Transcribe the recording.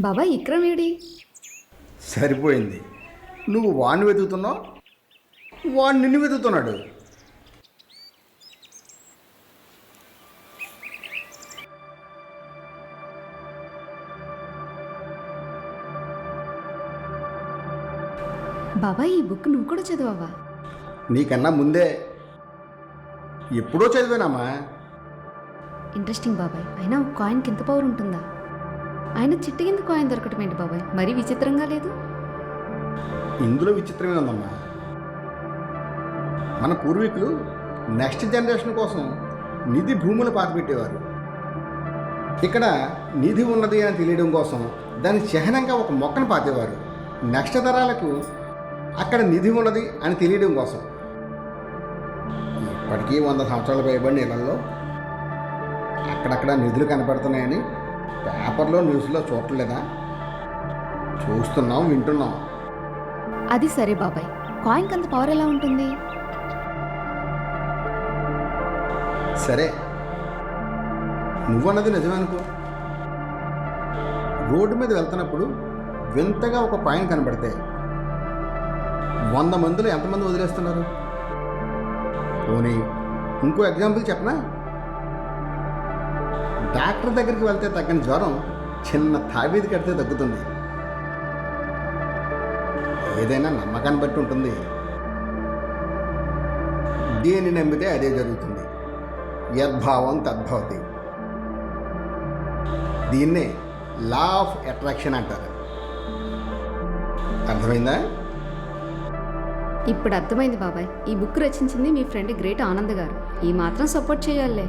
బాబాయ్ విక్రమ్ ఏడి? సరిపోయింది. నువ్వు వాడిని వెతుకుతున్నావు, వాడు నిన్ను వెతుకుతున్నాడు. బాబాయ్ ఈ బుక్ నువ్వు కూడా చదివావా? నీకన్నా ముందే ఎప్పుడో చదివానమ్మా. ఇంట్రెస్టింగ్ బాబాయ్. అయినా ఒక కాయిన్కి ఎంత పవర్ ఉంటుందా? ఆయన చిట్టి కింద కాయిన్ దొరకటం ఏంటి బాబాయ్? మరీ విచిత్రంగా లేదు? ఇందులో విచిత్రమే ఉందమ్మా. మన పూర్వీకులు నెక్స్ట్ జనరేషన్ కోసం నిధి భూములు పాతిపెట్టేవారు. ఇక్కడ నిధి ఉన్నది అని తెలియడం కోసం దాని చిహ్నంగా ఒక మొక్కను పాతేవారు. నెక్స్ట్ తరాలకు అక్కడ నిధి ఉన్నది అని తెలియడం కోసం. ఇప్పటికీ 100 సంవత్సరాలు పైబడిన ఇళ్లలో అక్కడక్కడ నిధులు కనపడుతున్నాయని పేపర్లో న్యూస్లో చూడలేదా? చూస్తున్నాం, వింటున్నాం. అది సరే బాబాయ్, కాయిన్కి అంత పవర్ ఎలా ఉంటుంది? సరే, నువ్వన్నది నిజమనుకో. రోడ్డు మీద వెళ్తున్నప్పుడు వింతగా ఒక కాయిన్ కనబడితే 100 మందిలో ఎంతమంది వదిలేస్తున్నారు? పోనీ ఇంకో ఎగ్జాంపుల్ చెప్పనా? డాక్టర్ దగ్గరికి వెళ్తే తగ్గని జ్వరం చిన్న తావీది కడితే తగ్గుతుంది. ఏదైనా నమ్మకాన్ని బట్టి ఉంటుంది. దేని నమ్మితే అదే జరుగుతుంది. యద్భావం తద్భవతి. దీన్నే లా ఆఫ్ అట్రాక్షన్ అంటారు. అర్థమైందా? ఇప్పుడు అర్థమైంది బాబాయ్. ఈ బుక్ రచించింది మీ ఫ్రెండ్ గ్రేట్ ఆనంద్ గారు. ఈ మాత్రం సపోర్ట్ చేయాలే.